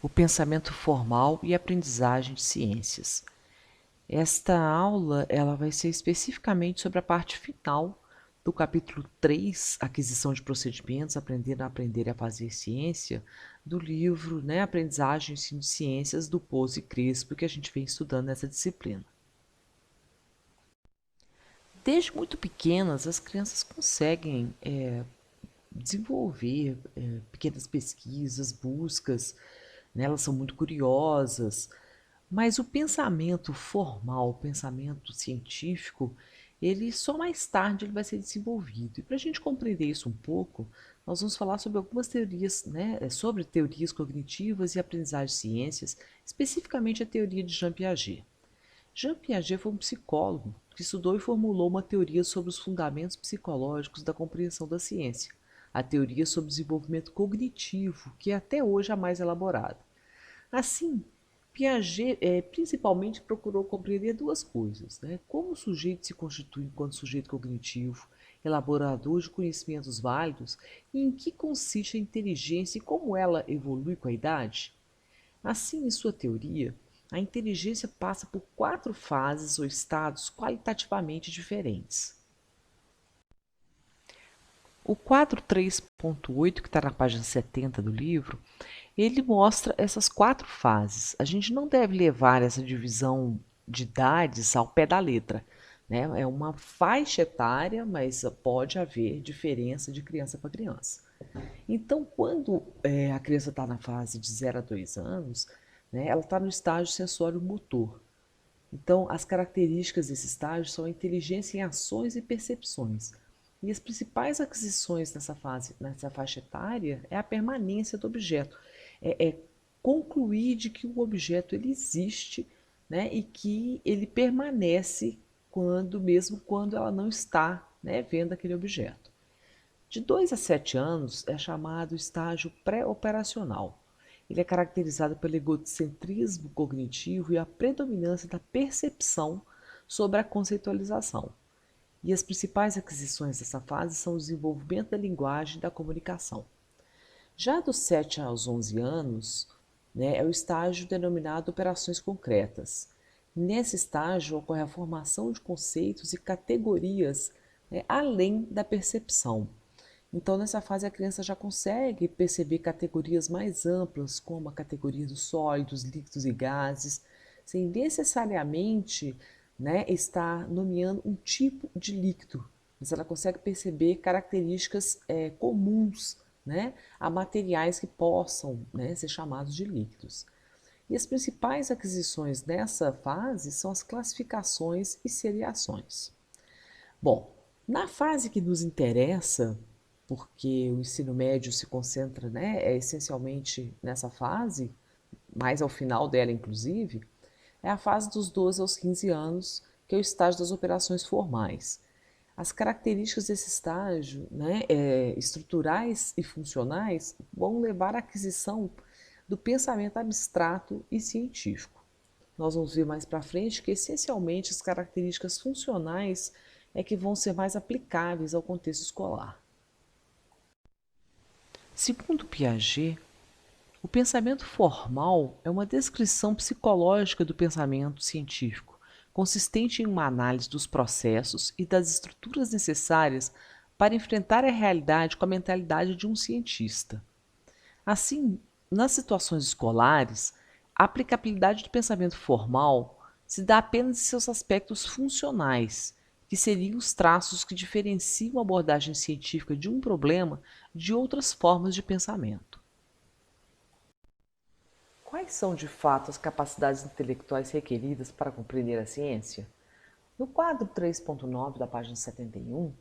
o pensamento formal e a aprendizagem de ciências. Esta aula ela vai ser especificamente sobre a parte final do capítulo 3, Aquisição de Procedimentos, Aprender a Aprender e a Fazer Ciência, do livro, Aprendizagem e Ensino de Ciências, do Pouso e Crespo, que a gente vem estudando nessa disciplina. Desde muito pequenas, as crianças conseguem desenvolver pequenas pesquisas, buscas, né? Elas são muito curiosas, mas o pensamento formal, o pensamento científico, ele só mais tarde ele vai ser desenvolvido. E para a gente compreender isso um pouco, nós vamos falar sobre algumas teorias, sobre teorias cognitivas e aprendizagem de ciências, especificamente a teoria de Jean Piaget. Jean Piaget foi um psicólogo que estudou e formulou uma teoria sobre os fundamentos psicológicos da compreensão da ciência, a teoria sobre o desenvolvimento cognitivo, que é até hoje a mais elaborada. Assim, Piaget principalmente procurou compreender duas coisas, né? Como o sujeito se constitui enquanto sujeito cognitivo, elaborador de conhecimentos válidos, e em que consiste a inteligência e como ela evolui com a idade. Assim, em sua teoria, a inteligência passa por quatro fases ou estados qualitativamente diferentes. O quadro 3.8, que está na página 70 do livro, ele mostra essas quatro fases. A gente não deve levar essa divisão de idades ao pé da letra, né? É uma faixa etária, mas pode haver diferença de criança para criança. Então, quando a criança está na fase de 0 a 2 anos, né, ela está no estágio sensório-motor. Então, as características desse estágio são a inteligência em ações e percepções. E as principais aquisições nessa fase, nessa faixa etária, é a permanência do objeto. É concluir de que o objeto ele existe, né, e que ele permanece mesmo quando ela não está, né, vendo aquele objeto. De 2 a 7 anos é chamado estágio pré-operacional. Ele é caracterizado pelo egocentrismo cognitivo e a predominância da percepção sobre a conceitualização. E as principais aquisições dessa fase são o desenvolvimento da linguagem e da comunicação. Já dos 7 aos 11 anos, né, é o estágio denominado operações concretas. Nesse estágio ocorre a formação de conceitos e categorias, né, além da percepção. Então, nessa fase, a criança já consegue perceber categorias mais amplas, como a categoria dos sólidos, líquidos e gases, sem necessariamente, né, estar nomeando um tipo de líquido, mas ela consegue perceber características comuns, né, a materiais que possam, né, ser chamados de líquidos. E as principais aquisições nessa fase são as classificações e seriações. Bom, na fase que nos interessa, porque o ensino médio se concentra, né, essencialmente nessa fase, mais ao final dela, inclusive, é a fase dos 12 aos 15 anos, que é o estágio das operações formais. As características desse estágio, né, estruturais e funcionais, vão levar à aquisição do pensamento abstrato e científico. Nós vamos ver mais para frente que, essencialmente, as características funcionais é que vão ser mais aplicáveis ao contexto escolar. Segundo Piaget, o pensamento formal é uma descrição psicológica do pensamento científico, consistente em uma análise dos processos e das estruturas necessárias para enfrentar a realidade com a mentalidade de um cientista. Assim, nas situações escolares, a aplicabilidade do pensamento formal se dá apenas em seus aspectos funcionais, que seriam os traços que diferenciam a abordagem científica de um problema de outras formas de pensamento. Quais são, de fato, as capacidades intelectuais requeridas para compreender a ciência? No quadro 3.9 da página 71,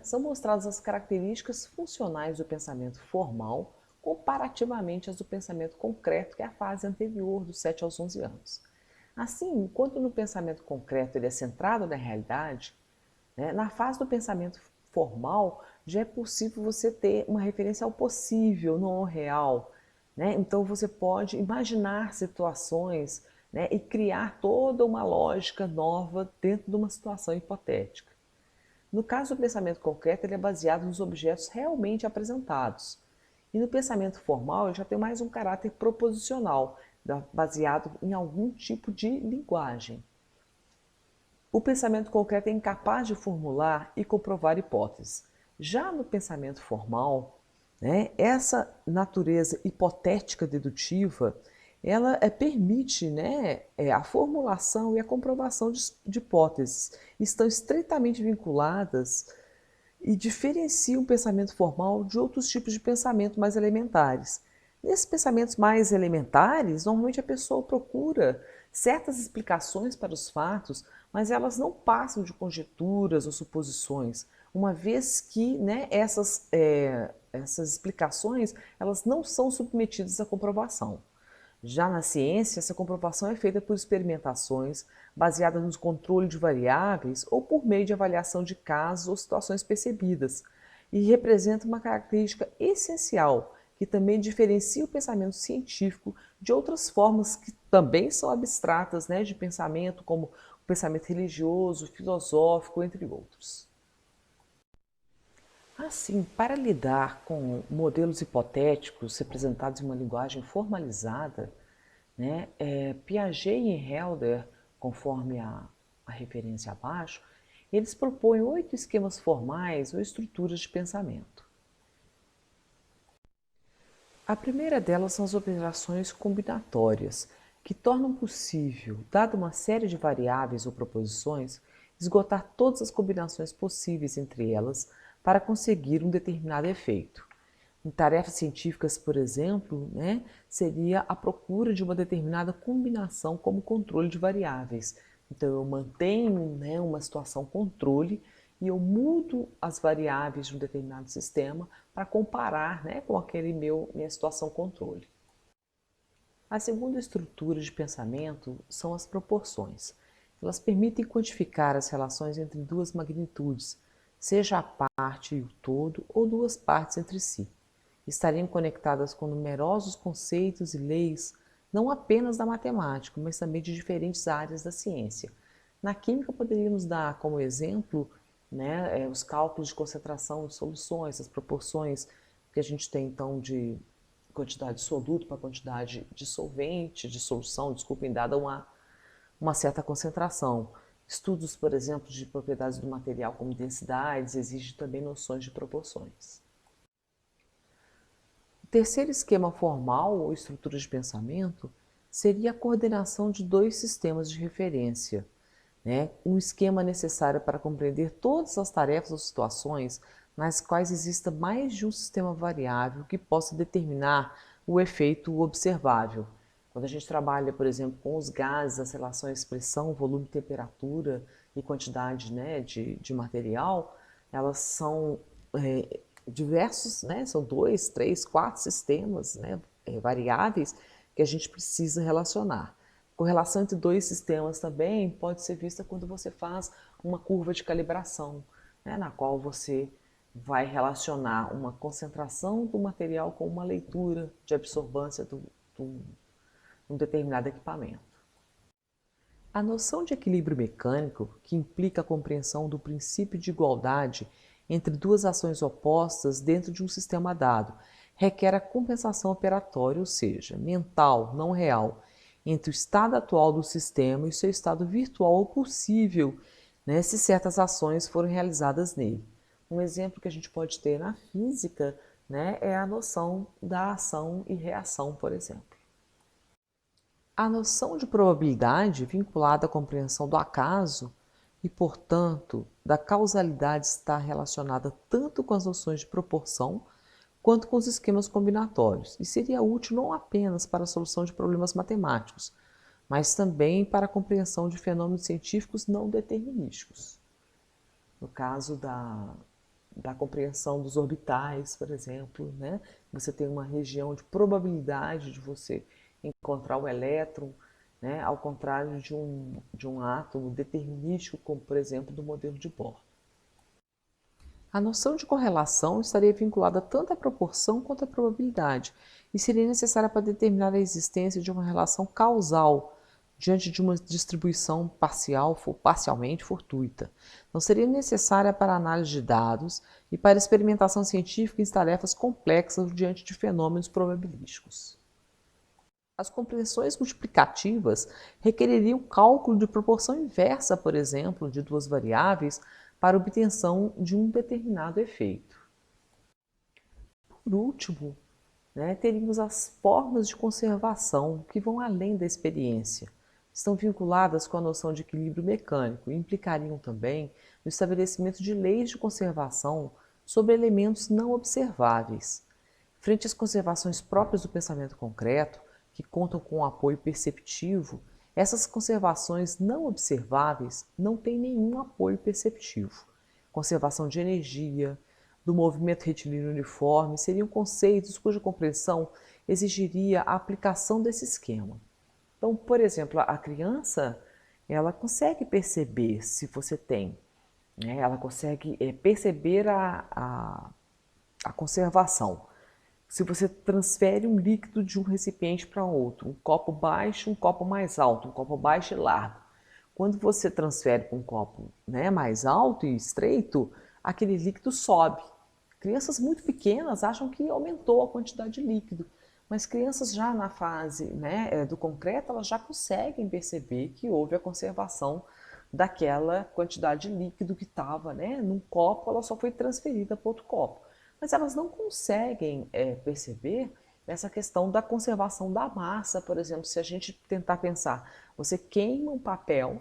são mostradas as características funcionais do pensamento formal comparativamente às do pensamento concreto, que é a fase anterior, dos 7 aos 11 anos. Assim, enquanto no pensamento concreto ele é centrado na realidade, na fase do pensamento formal já é possível você ter uma referência ao possível, não ao real. Então você pode imaginar situações, e criar toda uma lógica nova dentro de uma situação hipotética. No caso do pensamento concreto, ele é baseado nos objetos realmente apresentados. E no pensamento formal, ele já tem mais um caráter proposicional, baseado em algum tipo de linguagem. O pensamento concreto é incapaz de formular e comprovar hipóteses. Já no pensamento formal, né, essa natureza hipotética dedutiva, ela permite, né, a formulação e a comprovação de hipóteses. Estão estreitamente vinculadas e diferenciam o pensamento formal de outros tipos de pensamento mais elementares. Nesses pensamentos mais elementares, normalmente a pessoa procura certas explicações para os fatos, mas elas não passam de conjecturas ou suposições, uma vez que, né, essas explicações elas não são submetidas à comprovação. Já na ciência, essa comprovação é feita por experimentações baseadas no controle de variáveis ou por meio de avaliação de casos ou situações percebidas, e representa uma característica essencial que também diferencia o pensamento científico de outras formas que também são abstratas, né, de pensamento, como o pensamento religioso, filosófico, entre outros. Assim, para lidar com modelos hipotéticos representados em uma linguagem formalizada, né, Piaget e Helder, conforme a referência abaixo, eles propõem 8 esquemas formais ou estruturas de pensamento. A primeira delas são as operações combinatórias, que tornam possível, dada uma série de variáveis ou proposições, esgotar todas as combinações possíveis entre elas para conseguir um determinado efeito. Em tarefas científicas, por exemplo, né, seria a procura de uma determinada combinação como controle de variáveis. Então, eu mantenho, né, uma situação controle e eu mudo as variáveis de um determinado sistema para comparar, né, com minha situação controle. A segunda estrutura de pensamento são as proporções. Elas permitem quantificar as relações entre duas magnitudes, seja a parte e o todo ou duas partes entre si. Estariam conectadas com numerosos conceitos e leis, não apenas da matemática, mas também de diferentes áreas da ciência. Na química, poderíamos dar como exemplo, né, os cálculos de concentração de soluções, as proporções que a gente tem, então, de quantidade de soluto para quantidade de solvente, de solução, desculpem, dada uma certa concentração. Estudos, por exemplo, de propriedades do material como densidades, exigem também noções de proporções. O terceiro esquema formal ou estrutura de pensamento seria a coordenação de dois sistemas de referência, né? Um esquema necessário para compreender todas as tarefas ou situações nas quais exista mais de um sistema variável que possa determinar o efeito observável. Quando a gente trabalha, por exemplo, com os gases, as relações pressão, volume, temperatura e quantidade, né, de material, elas são diversos, né, são 2, 3, 4 sistemas, né, variáveis que a gente precisa relacionar. Correlação entre dois sistemas também pode ser vista quando você faz uma curva de calibração, né, na qual você vai relacionar uma concentração do material com uma leitura de absorvância de um determinado equipamento. A noção de equilíbrio mecânico, que implica a compreensão do princípio de igualdade entre duas ações opostas dentro de um sistema dado, requer a compensação operatória, ou seja, mental, não real, entre o estado atual do sistema e seu estado virtual ou possível, né, se certas ações forem realizadas nele. Um exemplo que a gente pode ter na física, né, é a noção da ação e reação, por exemplo. A noção de probabilidade, vinculada à compreensão do acaso e, portanto, da causalidade, está relacionada tanto com as noções de proporção quanto com os esquemas combinatórios, e seria útil não apenas para a solução de problemas matemáticos, mas também para a compreensão de fenômenos científicos não determinísticos. No caso da compreensão dos orbitais, por exemplo, né? Você tem uma região de probabilidade de você encontrar o elétron, né? Ao contrário de um átomo determinístico, como por exemplo do modelo de Bohr. A noção de correlação estaria vinculada tanto à proporção quanto à probabilidade e seria necessária para determinar a existência de uma relação causal diante de uma distribuição parcialmente fortuita. Não seria necessária para análise de dados e para experimentação científica em tarefas complexas diante de fenômenos probabilísticos. As compreensões multiplicativas requereriam cálculo de proporção inversa, por exemplo, de duas variáveis para obtenção de um determinado efeito. Por último, teríamos as formas de conservação que vão além da experiência. Estão vinculadas com a noção de equilíbrio mecânico e implicariam também no estabelecimento de leis de conservação sobre elementos não observáveis. Frente às conservações próprias do pensamento concreto, que contam com um apoio perceptivo, essas conservações não observáveis não têm nenhum apoio perceptivo. Conservação de energia, do movimento retilíneo uniforme seriam conceitos cuja compreensão exigiria a aplicação desse esquema. Então, por exemplo, a criança, ela consegue perceber se você tem, ela consegue perceber a conservação. Se você transfere um líquido de um recipiente para outro, um copo baixo, um copo mais alto, um copo baixo e largo. Quando você transfere para um copo mais alto e estreito, aquele líquido sobe. Crianças muito pequenas acham que aumentou a quantidade de líquido, mas crianças já na fase do concreto, elas já conseguem perceber que houve a conservação daquela quantidade de líquido que estava num copo, ela só foi transferida para outro copo. Mas elas não conseguem perceber essa questão da conservação da massa, por exemplo, se a gente tentar pensar, você queima um papel,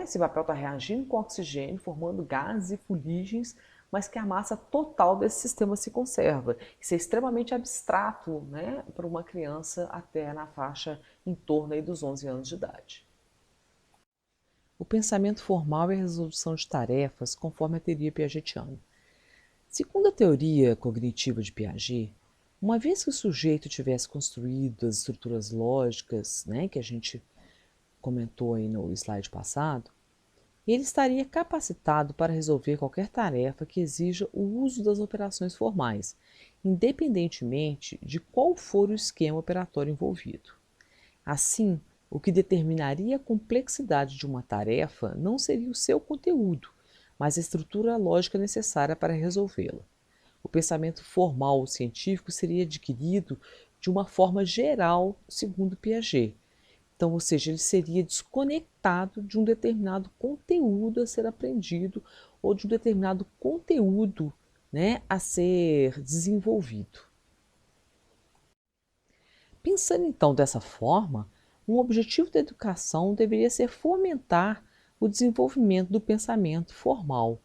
esse papel está reagindo com oxigênio, formando gases e fuligens, mas que a massa total desse sistema se conserva. Isso é extremamente abstrato para uma criança até na faixa em torno aí dos 11 anos de idade. O pensamento formal é a resolução de tarefas conforme a teoria piagetiana. Segundo a teoria cognitiva de Piaget, uma vez que o sujeito tivesse construído as estruturas lógicas, que a gente comentou aí no slide passado, ele estaria capacitado para resolver qualquer tarefa que exija o uso das operações formais, independentemente de qual for o esquema operatório envolvido. Assim, o que determinaria a complexidade de uma tarefa não seria o seu conteúdo, mas a estrutura lógica necessária para resolvê-la. O pensamento formal científico seria adquirido de uma forma geral, segundo Piaget. Então, ou seja, ele seria desconectado de um determinado conteúdo a ser aprendido ou de um determinado conteúdo a ser desenvolvido. Pensando então dessa forma, um objetivo da educação deveria ser fomentar o desenvolvimento do pensamento formal.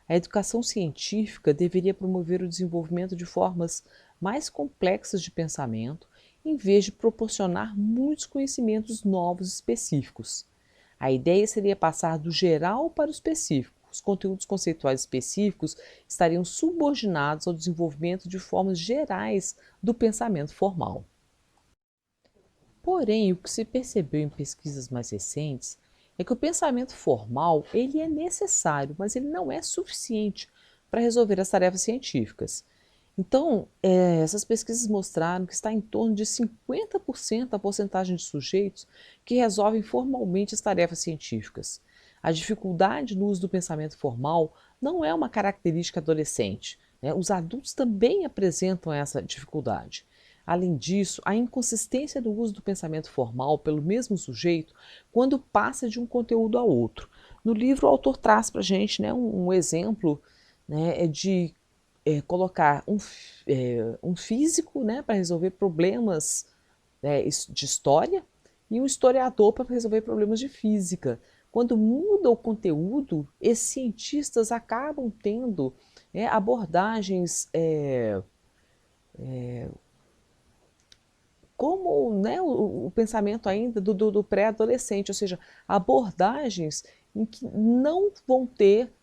A educação científica deveria promover o desenvolvimento de formas mais complexas de pensamento, em vez de proporcionar muitos conhecimentos novos específicos. A ideia seria passar do geral para o específico. Os conteúdos conceituais específicos estariam subordinados ao desenvolvimento de formas gerais do pensamento formal. Porém, o que se percebeu em pesquisas mais recentes é que o pensamento formal ele é necessário, mas ele não é suficiente para resolver as tarefas científicas. Então, essas pesquisas mostraram que está em torno de 50% a porcentagem de sujeitos que resolvem formalmente as tarefas científicas. A dificuldade no uso do pensamento formal não é uma característica adolescente. Os adultos também apresentam essa dificuldade. Além disso, a inconsistência do uso do pensamento formal pelo mesmo sujeito quando passa de um conteúdo a outro. No livro, o autor traz para a gente um exemplo de colocar um físico para resolver problemas de história e um historiador para resolver problemas de física. Quando muda o conteúdo, esses cientistas acabam tendo abordagens como o pensamento ainda do pré-adolescente, ou seja, abordagens em que não vão ter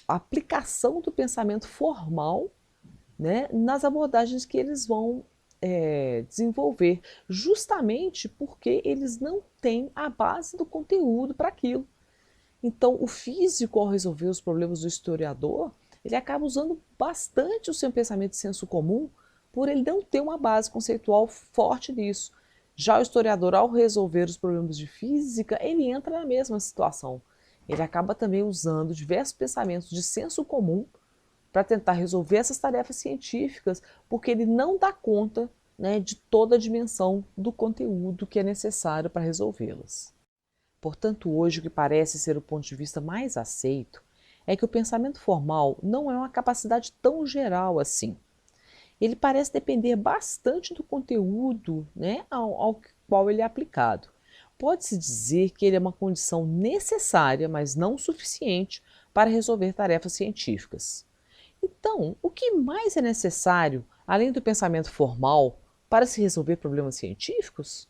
aplicação do pensamento formal nas abordagens que eles vão desenvolver, justamente porque eles não têm a base do conteúdo para aquilo. Então, o físico, ao resolver os problemas do historiador, ele acaba usando bastante o seu pensamento de senso comum, por ele não ter uma base conceitual forte nisso. Já o historiador, ao resolver os problemas de física, ele entra na mesma situação. Ele acaba também usando diversos pensamentos de senso comum para tentar resolver essas tarefas científicas, porque ele não dá conta, né, de toda a dimensão do conteúdo que é necessário para resolvê-las. Portanto, hoje o que parece ser o ponto de vista mais aceito é que o pensamento formal não é uma capacidade tão geral assim. Ele parece depender bastante do conteúdo, né, ao qual ele é aplicado. Pode-se dizer que ele é uma condição necessária, mas não suficiente para resolver tarefas científicas. Então, o que mais é necessário, além do pensamento formal, para se resolver problemas científicos?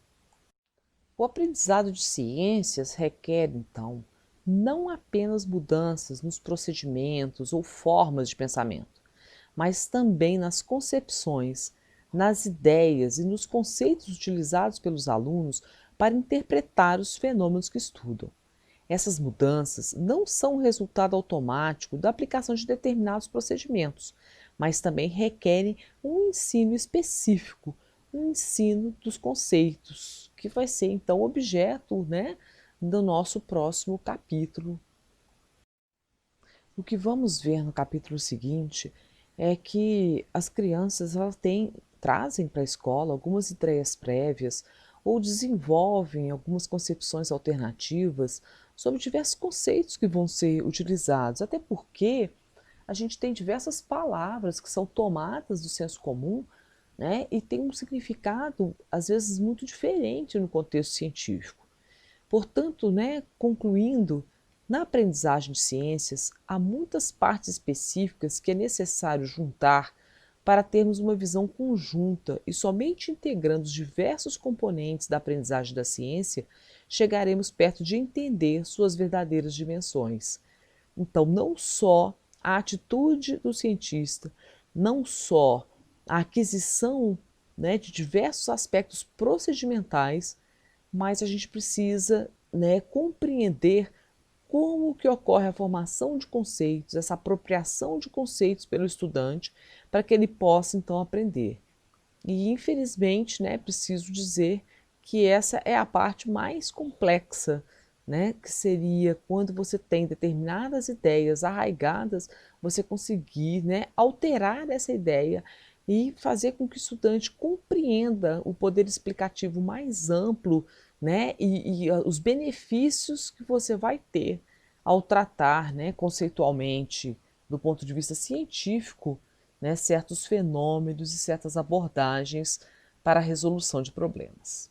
O aprendizado de ciências requer, então, não apenas mudanças nos procedimentos ou formas de pensamento, mas também nas concepções, nas ideias e nos conceitos utilizados pelos alunos para interpretar os fenômenos que estudam. Essas mudanças não são o resultado automático da aplicação de determinados procedimentos, mas também requerem um ensino específico, um ensino dos conceitos, que vai ser então objeto, né, do nosso próximo capítulo. O que vamos ver no capítulo seguinte é que as crianças trazem para a escola algumas ideias prévias ou desenvolvem algumas concepções alternativas sobre diversos conceitos que vão ser utilizados, até porque a gente tem diversas palavras que são tomadas do senso comum, né, e tem um significado, às vezes, muito diferente no contexto científico. Portanto, né, concluindo, na aprendizagem de ciências, há muitas partes específicas que é necessário juntar para termos uma visão conjunta e somente integrando os diversos componentes da aprendizagem da ciência, chegaremos perto de entender suas verdadeiras dimensões. Então, não só a atitude do cientista, não só a aquisição, né, de diversos aspectos procedimentais, mas a gente precisa, né, compreender como que ocorre a formação de conceitos, essa apropriação de conceitos pelo estudante, para que ele possa então aprender. E infelizmente, né, preciso dizer que essa é a parte mais complexa, né, que seria quando você tem determinadas ideias arraigadas, você conseguir, né, alterar essa ideia e fazer com que o estudante compreenda o poder explicativo mais amplo, né, os benefícios que você vai ter ao tratar, né, conceitualmente, do ponto de vista científico, né, certos fenômenos e certas abordagens para a resolução de problemas.